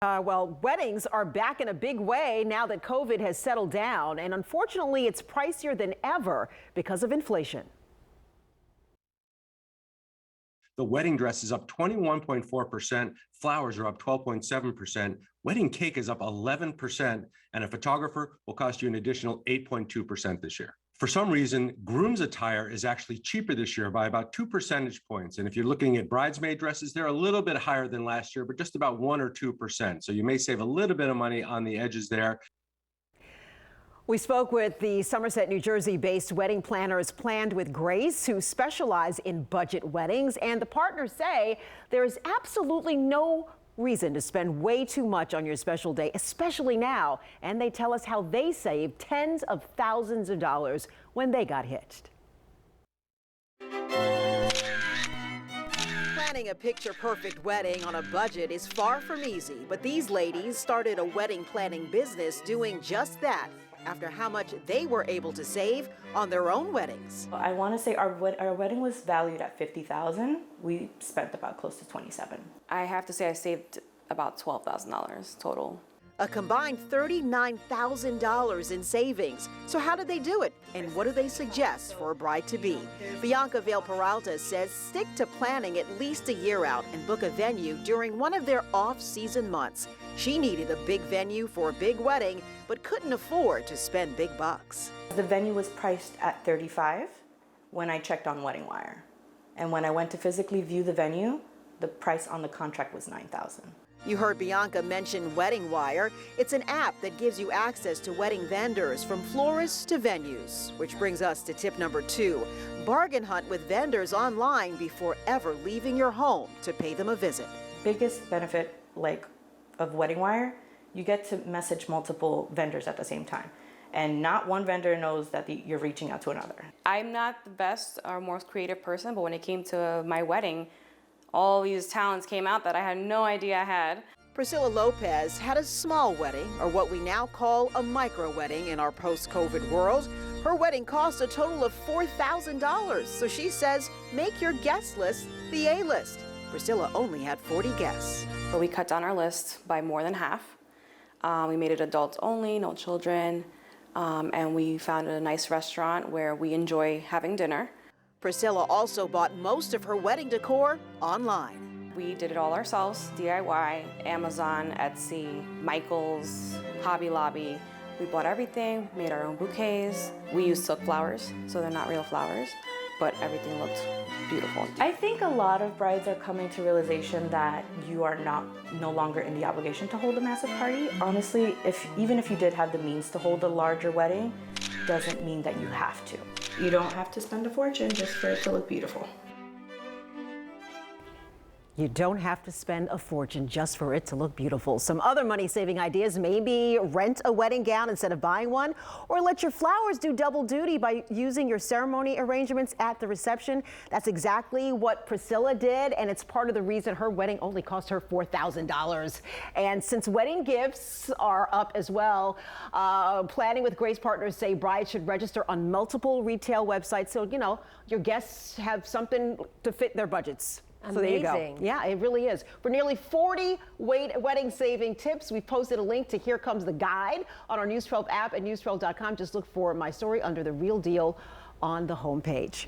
Well, weddings are back in a big way now that COVID has settled down, and unfortunately, it's pricier than ever because of inflation. The wedding dress is up 21.4%, flowers are up 12.7%, wedding cake is up 11%, and a photographer will cost you an additional 8.2% this year. For some reason, groom's attire is actually cheaper this year by about 2 percentage points. And if you're looking at bridesmaid dresses, they're a little bit higher than last year, but just about 1 or 2%. So you may save a little bit of money on the edges there. We spoke with the Somerset, New Jersey-based wedding planners Planned with Grace, who specialize in budget weddings. And the partners say there is absolutely no reason to spend way too much on your special day, especially now. And they tell us how they saved tens of thousands of dollars when they got hitched. Planning a picture-perfect wedding on a budget is far from easy, but these ladies started a wedding planning business doing just that after how much they were able to save on their own weddings. I want to say our wedding was valued at $50,000. We spent about close to $27,000. I have to say I saved about $12,000 total. A combined $39,000 in savings. So how did they do it? And what do they suggest for a bride-to-be? Bianca Vale-Peralta says stick to planning at least a year out and book a venue during one of their off-season months. She needed a big venue for a big wedding, but couldn't afford to spend big bucks. The venue was priced at $35,000 when I checked on Wedding Wire. And when I went to physically view the venue, the price on the contract was $9,000. You heard Bianca mention Wedding Wire. It's an app that gives you access to wedding vendors from florists to venues, which brings us to tip number 2. Bargain hunt with vendors online before ever leaving your home to pay them a visit. Biggest benefit of Wedding Wire, you get to message multiple vendors at the same time. And not one vendor knows that you're reaching out to another. I'm not the best or most creative person, but when it came to my wedding, all these talents came out that I had no idea I had. Priscilla Lopez had a small wedding, or what we now call a micro wedding in our post-COVID world. Her wedding cost a total of $4,000, so she says make your guest list the A-list. Priscilla only had 40 guests. But we cut down our list by more than half. We made it adults only, no children, and we found a nice restaurant where we enjoy having dinner. Priscilla also bought most of her wedding decor online. We did it all ourselves, DIY, Amazon, Etsy, Michael's, Hobby Lobby. We bought everything, made our own bouquets. We used silk flowers, so they're not real flowers, but everything looked beautiful. I think a lot of brides are coming to realization that you are no longer in the obligation to hold a massive party. Honestly, even if you did have the means to hold a larger wedding, doesn't mean that you have to. You don't have to spend a fortune just for it to look beautiful. You don't have to spend a fortune just for it to look beautiful. Some other money-saving ideas, maybe rent a wedding gown instead of buying one, or let your flowers do double duty by using your ceremony arrangements at the reception. That's exactly what Priscilla did, and it's part of the reason her wedding only cost her $4,000. And since wedding gifts are up as well, Planning with Grace partners say brides should register on multiple retail websites so, your guests have something to fit their budgets. Amazing. So there you go. Yeah, it really is. For nearly 40 wedding saving tips, we've posted a link to Here Comes the Guide on our News 12 app at news12.com. Just look for my story under The Real Deal on the homepage.